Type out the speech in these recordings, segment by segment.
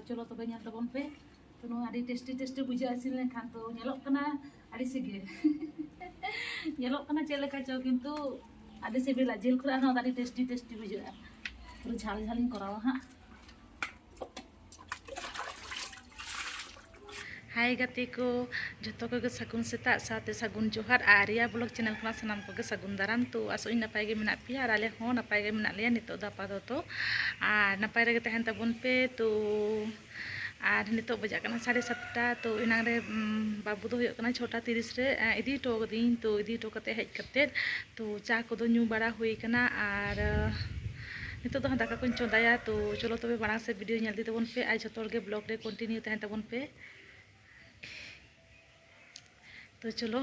चलो तब ᱧᱮᱞ ᱛᱟᱵᱚᱱ ᱯᱮ तो ᱱᱚᱣᱟ ᱟᱹᱰᱤ ᱴᱮᱥᱴᱤ बुझा इसिन लेनखान तो ᱧᱮᱞᱚᱜ ᱠᱟᱱᱟ ᱟᱹᱰᱤ ᱥᱤᱵᱤᱞ ᱧᱮᱞᱚᱜ ᱠᱟᱱᱟ ᱪᱮᱫ ᱞᱮᱠᱟ ᱪᱚ ᱠᱤᱱᱛᱩ ᱟᱹᱰᱤ ᱥᱤᱵᱤᱞᱟ ᱡᱤᱞ ᱠᱚᱨᱮ ᱦᱚᱸ ᱟᱹᱰᱤ ᱴᱮᱥᱴᱤ बुझाᱜᱼᱟ पूरा झाल झाल करावा हाँ। हाय गति को जो को सगुन सेता साथे सगुन जोहार आरिया ब्लॉग चैनल को सामान को सगुन दाराम तो आसो नपाय गे मेना पे और आले हों नपाय गे मेना लिया नितो आपाततो और नपाय रे तहन तबन पे तो और नितो बजा 7:30 तो इनांग रे बाबू दो होयो कना 6:30 रे इदी टो गदिन तो इदी टो कते हेज कते तो चा को दो न्यू बड़ा हुई कना और नितो तो दाका को चंदाया तो चलो तबे बड़ा से वीडियो नेल दी तबन पे आज जतोर गे ब्लॉग रे कंटिन्यू तहन तबन पे तो चलो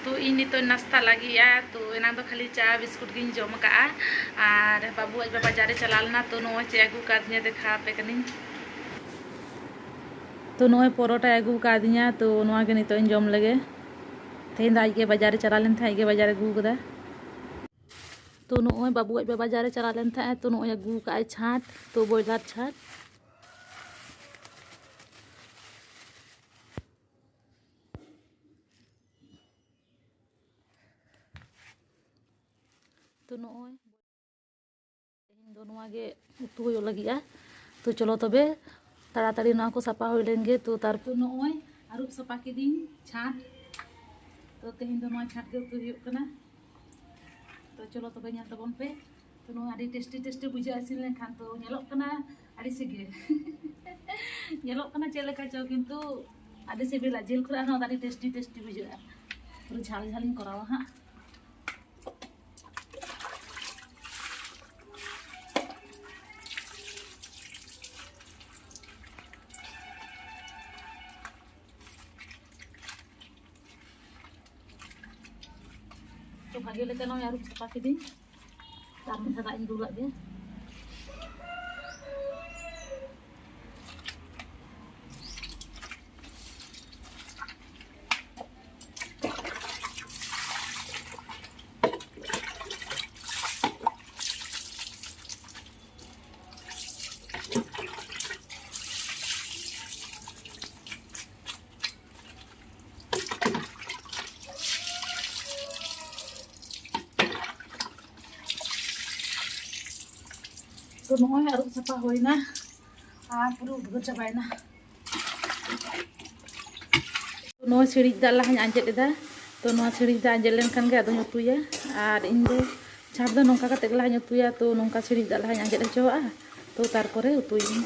तो इन नितो नाश्ता लगी तो एना तो खाली चा बिस्कुट गिन जम का और बाबू आज बाजारे चलालना तो नो चे अगू का दिया देखा पे कनी तो नो परोटा अगू का दिया तो नोआ के नितो जम लगे तेन आज के बाजारे चला लेन था के बाजारे अगू कदा तो नो बाबू आज बाजारे चला लेन था तो नो अगू का छाट तो बॉयलर छाट तो नोय दोनों आगे उतु हो लगी तो चलो तबे ताड़ाताड़ी ना को सपा हो लेंगे तो तारपुर नोय आरुप सपा के दिन छाट तो तेहिन दोनों छाट के उतु हो कना तो चलो तबे ᱧᱮᱞ तबन पे तो नो आडी टेस्टी बुझा इसिन लेनखान तो ᱧᱮᱞᱚᱜ ᱠᱟᱱᱟ आडी सिबिल ᱧᱮᱞᱚᱜ ᱠᱟᱱᱟ ᱪᱮᱫ ᱞᱮᱠᱟ ᱪᱚ ᱠᱤᱱᱛᱩ आडी सिबिला जिल खरा हन आडी टेस्टी बुझा पूरा झाल झाल करावा हाँ। तो भागे लेके नो यार सपा के दिन तार में दाग दुला दे तो नोय आरुप सपा होइना और पूरा उद्गर चाबायना तो नोय सिड़ी दाग लाहाኝ आंजेद एदा तो नोय सिड़ी दाग आंजेद लेनखान गे आदोኝ उतुया और इन दो छाप दो नोंका कते लाहाኝ उतुया तो नोंका सिड़ी दाग लाहाኝ आंजेद हचोआ तो तारपरे उतुई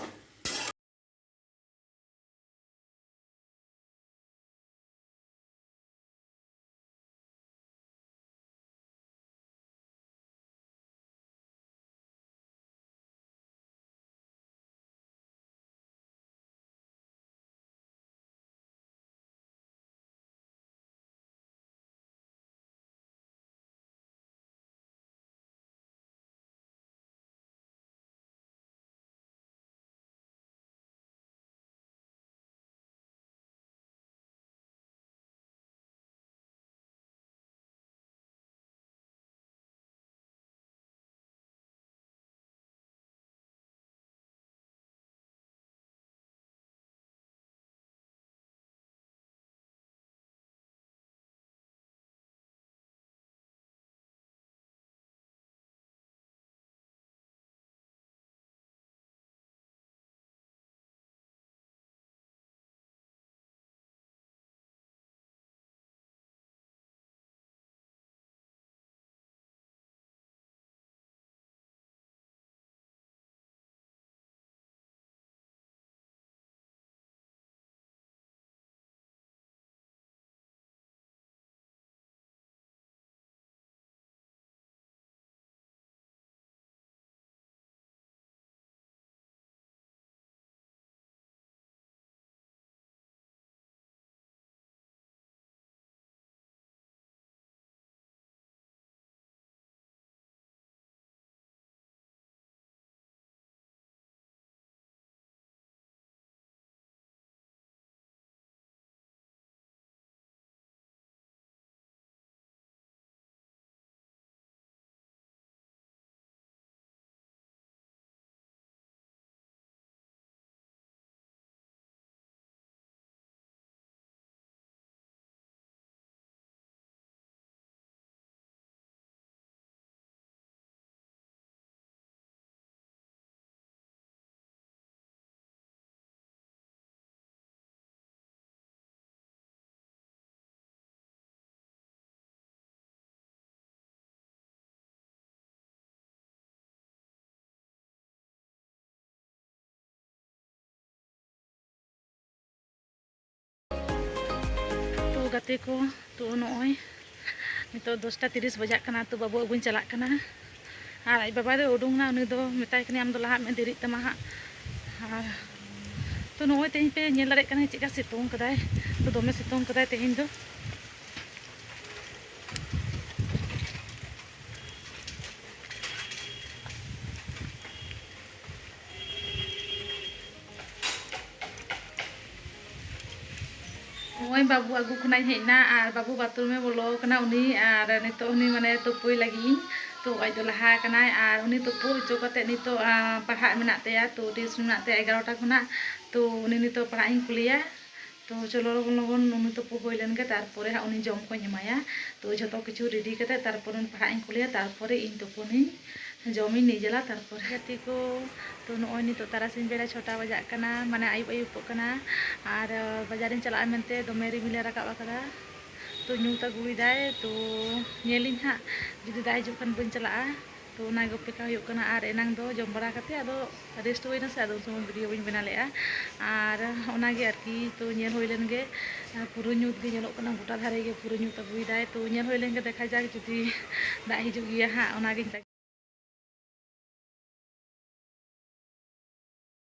gate ko to noy nito 10:30 bajak kana to babu aguñ chalak kana ar ai baba do udung na uni do metai kani am do lahat me diri tama ha ar to noy tehin pe nyel dare kana chika sitong kadai to dome sitong kadai tehin do Oi babu agu kunai hejna ar babu bathroom e bolo kana uni ar nito uni mane tupui lagi to ai do laha kana ar uni tupu hocho kate nito parha menak teya to tis menak te 11 khona to uni nito parha ing kuliya to cholo logon uni tupu hoi len ge tarpore ha uni jom ko emaya to joto kichu ready kate tarpore parha ing kuliya tarpore ing tupuni jomin nijela tarpore gati ko to noy nito tarasing bela 6 bajak kana mane ayub ayub kana ar bajarin chalak mente dome rimile rakab akada to nyu tagui dai to nyelin ha judi dai juk kan bañ chalak to na gope ka huyuk kana ar enang do jom bara kate ado rest hoina se ado sumo video bañ bena lea ar ona ge arki to nyel hoi len ge puro nyut ge nyelok kana goटा dhare ge puro nyut tagui dai to nyel hoi len ge dekha jak judi dai hijuk giya ha ona ge